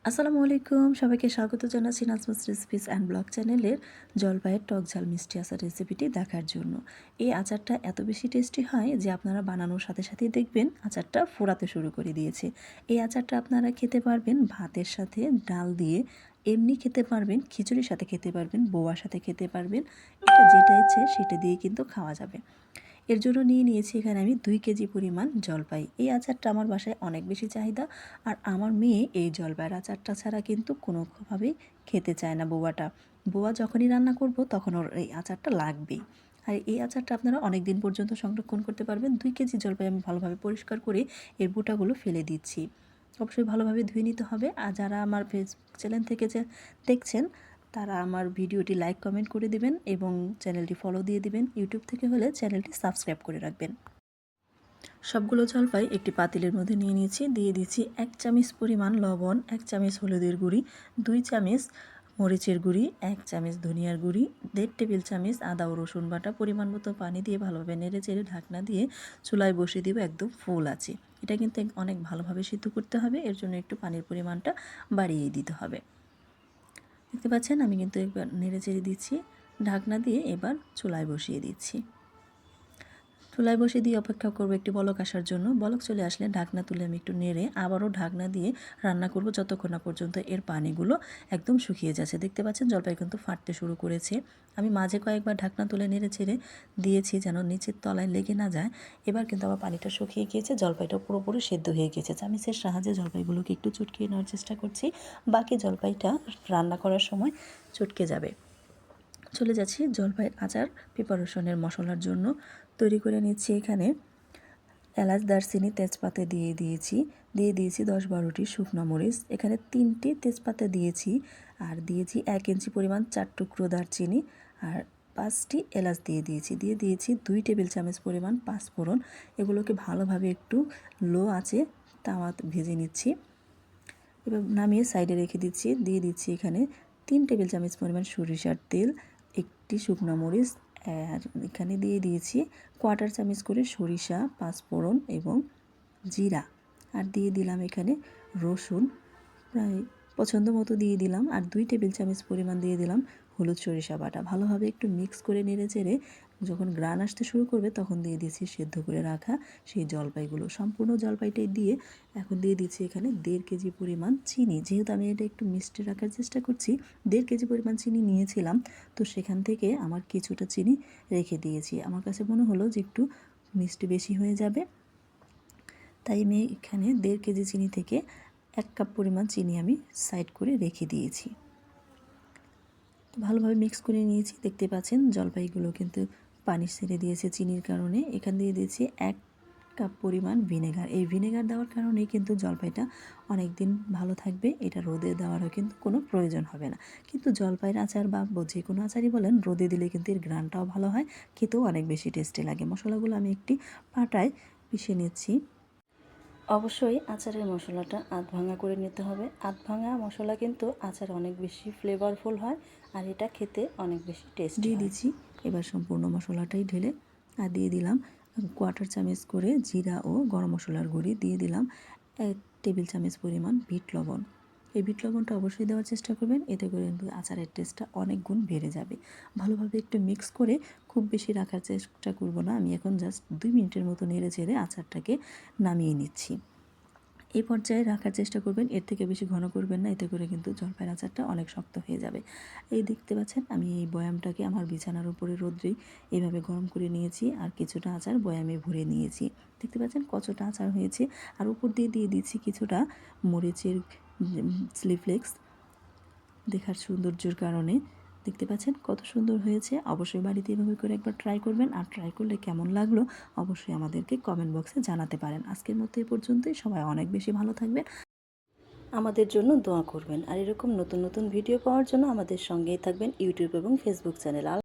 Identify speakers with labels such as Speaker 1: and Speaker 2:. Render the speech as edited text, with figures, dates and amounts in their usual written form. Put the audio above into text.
Speaker 1: আসসালামু আলাইকুম, সবাইকে স্বাগত জানাচ্ছি নাজমাস রেসিপিস অ্যান্ড ব্লগ চ্যানেলের জলপাইয়ের টক ঝাল মিষ্টি আচার রেসিপিটি দেখার জন্য। এই আচারটা এত বেশি টেস্টি হয় যে আপনারা বানানোর সাথে সাথেই দেখবেন আচারটা ফোড়াতে শুরু করে দিয়েছে। এই আচারটা আপনারা খেতে পারবেন ভাতের সাথে, ডাল দিয়ে, এমনি খেতে পারবেন, খিচুড়ির সাথে খেতে পারবেন, বোয়ার সাথে খেতে পারবেন। এটা যেটা ইচ্ছে সেটা দিয়ে কিন্তু খাওয়া যাবে। এর জন্য নিয়ে নিয়েছি এখানে আমি 2 কেজি পরিমাণ জলপাই। এই আচারটা আমার বাসায় অনেক বেশি চাহিদা, আর আমার মেয়ে এই জলপাইয়ের আচারটা ছাড়া কিন্তু কোনোভাবেই খেতে চায় না বোয়াটা। বোয়া যখনই রান্না করব তখন ওর এই আচারটা লাগবেই। আর এই আচারটা আপনারা অনেক দিন পর্যন্ত সংরক্ষণ করতে পারবেন। 2 কেজি জলপাই আমি ভালোভাবে পরিষ্কার করে এর বোঁটাগুলো ফেলে দিচ্ছি। অবশ্যই ভালোভাবে ধুয়ে নিতে হবে। আর যারা আমার ফেসবুক চ্যানেল থেকে যে দেখছেন তারা আমার ভিডিওটি লাইক কমেন্ট করে দিবেন এবং চ্যানেলটি ফলো দিয়ে দিবেন। ইউটিউব থেকে হলে চ্যানেলটি সাবস্ক্রাইব করে রাখবেন। সবগুলো জলপাই একটি পাতিলের মধ্যে নিয়ে নিয়েছি। দিয়ে দিচ্ছি 1 চামচ পরিমাণ লবণ, 1 চামচ হলুদের গুঁড়ি, 2 চামচ মরিচের গুঁড়ি, 1 চামচ ধনিয়ার গুঁড়ি, 1.5 টেবিল চামচ আদা ও রসুন বাটা। পরিমাণ মতো পানি দিয়ে ভালোভাবে নেড়ে চেড়ে ঢাকনা দিয়ে চুলায় বসিয়ে দেবো একদম ফুল আছে। এটা কিন্তু অনেক ভালোভাবে সিদ্ধ করতে হবে, এর জন্য একটু পানির পরিমাণটা বাড়িয়ে দিতে হবে। দেখতে পাচ্ছেন আমি কিন্তু একবার নেড়ে চেড়ে দিচ্ছি। ঢাকনা দিয়ে এবার চুলায় বসিয়ে দিচ্ছি। চুলায় বসিয়ে দিয়ে অপেক্ষা করব একটি বলক আসার জন্য। বলক চলে আসলে ঢাকনা তুলে আমি একটু নেড়ে আবারও ঢাকনা দিয়ে রান্না করব যতক্ষণ না পর্যন্ত এর পানিগুলো একদম শুকিয়ে যাচ্ছে। দেখতে পাচ্ছেন জলপাই কিন্তু ফাটতে শুরু করেছে। আমি মাঝে কয়েকবার ঢাকনা তুলে নেড়ে ছেড়ে দিয়েছি যেন নিচের তলায় লেগে না যায়। এবার কিন্তু আমার পানিটা শুকিয়ে গিয়েছে, জলপাইটা পুরোপুরি সেদ্ধ হয়ে গিয়েছে। চামিচের সাহায্যে জলপাইগুলোকে একটু চটকিয়ে নেওয়ার চেষ্টা করছি। বাকি জলপাইটা রান্না করার সময় চটকে যাবে। চলে যাচ্ছি জলপাইয়ের আচার প্রিপারেশনের মশলার জন্য। তৈরি করে নিচ্ছি এখানে এলাচ, দারচিনি, তেজপাতা দিয়ে দিয়েছি 10-12টি শুকনো মরিচ। এখানে 3টি তেজপাতা দিয়েছি, আর দিয়েছি 1 ইঞ্চি পরিমাণ 4 টুকরো দারচিনি, আর 5টি এলাচ দিয়ে দিয়েছি 2 টেবিল চামচ পরিমাণ পাঁচফোড়ন। এগুলোকে ভালোভাবে একটু লো আঁচে তাওয়াতে ভেজে নিচ্ছি। এবার নামিয়ে সাইডে রেখে দিচ্ছি। দিয়ে দিচ্ছি এখানে 3 টেবিল চামচ পরিমাণ সরিষার তেল, একটি শুকনো মরিচ, আর এখানে দিয়ে দিয়েছি 1/4 চামচ করে সরিষা, পাঁচফোড়ন এবং জিরা। আর দিয়ে দিলাম এখানে রসুন প্রায় পছন্দ মতো দিয়ে দিলাম, আর 2 টেবিল চামচ পরিমাণ দিয়ে দিলাম হলুদ সরিষা বাটা। ভালোভাবে একটু মিক্স করে নেড়ে চেড়ে যখন গ্রান আসতে শুরু করবে তখন দিয়ে দিচ্ছি সেদ্ধ করে রাখা সেই জলপাইগুলো। সম্পূর্ণ জলপাইটাই দিয়ে এখন দিয়ে দিচ্ছি এখানে 1.5 কেজি পরিমাণ চিনি। যেহেতু আমি এটা একটু মিষ্টি রাখার চেষ্টা করছি, 1.5 কেজি পরিমাণ চিনি নিয়েছিলাম, তো সেখান থেকে আমার কিছুটা চিনি রেখে দিয়েছি। আমার কাছে মনে হলো যে একটু মিষ্টি বেশি হয়ে যাবে, তাই আমি এখানে 1.5 কেজি চিনি থেকে 1 কাপ পরিমাণ চিনি আমি সাইড করে রেখে দিয়েছি। ভালোভাবে মিক্স করে নিয়েছি। দেখতে পাচ্ছেন জলপাইগুলো কিন্তু পানি ছেড়ে দিয়েছে চিনির কারণে। এখান দিয়ে দিয়েছি 1 কাপ পরিমাণ ভিনেগার। এই ভিনেগার দেওয়ার কারণেই কিন্তু জলপাইটা অনেক দিন ভালো থাকবে। এটা রোদে দেওয়ারও কিন্তু কোনো প্রয়োজন হবে না। কিন্তু জলপাইয়ের আচার বা যে কোনো আচারই বলেন, রোদে দিলে কিন্তু এর ঘ্রাণটাও ভালো হয়, খেতেও অনেক বেশি টেস্টি লাগে। মশলাগুলো আমি একটি পাটায় পিষে নিচ্ছি। অবশ্যই আচারের মশলাটা আধ ভাঙা করে নিতে হবে। আধ ভাঙা মশলা কিন্তু আচার অনেক বেশি ফ্লেভারফুল হয়, আর এটা খেতে অনেক বেশি টেস্টি দিয়ে দিচ্ছি। এবার সম্পূর্ণ মশলাটাই ঢেলে আর দিয়ে দিলাম 1/4 চামচ করে জিরা ও গরম মশলার গুঁড়ি, দিয়ে দিলাম 1 টেবিল চামচ পরিমাণ বিট লবণ। এই বিট লবণটা অবশ্যই দেওয়ার চেষ্টা করবেন, এতে করে কিন্তু আচারের টেস্টটা অনেক গুণ বেড়ে যাবে। ভালোভাবে একটু মিক্স করে খুব বেশি রাখার চেষ্টা করব না। আমি এখন জাস্ট 2 মিনিটের মতো নেড়ে চেড়ে আচারটাকে নামিয়ে নিচ্ছি। এই পর্যায়ে রাখার চেষ্টা করবেন, এর থেকে বেশি ঘন করবেন না, এতে করে কিন্তু জলপাইয়ের আচারটা অনেক শক্ত হয়ে যাবে। এই দেখতে পাচ্ছেন আমি এই বয়ামটাকে আমার বিছানার উপরে রোদ্রেই এইভাবে গরম করে নিয়েছি, আর কিছুটা আচার বয়ামে ভরে নিয়েছি। দেখতে পাচ্ছেন কতটা আচার হয়েছে। আর উপর দিয়ে দিচ্ছি কিছুটা মরিচের চিলি ফ্লেক্স, দেখার সৌন্দর্যের কারণে। দেখতে পাচ্ছেন কত সুন্দর হয়েছে। অবশ্যই বাড়িতে এভাবে করে একবার ট্রাই করবেন, আর ট্রাই করলে কেমন লাগলো অবশ্যই আমাদেরকে কমেন্ট বক্সে জানাতে পারেন। আজকের মতো এই পর্যন্তই। সবাই অনেক বেশি ভালো থাকবেন, আমাদের জন্য দোয়া করবেন, আর এরকম নতুন নতুন ভিডিও পাওয়ার জন্য আমাদের সঙ্গেই থাকবেন ইউটিউব এবং ফেসবুক চ্যানেল।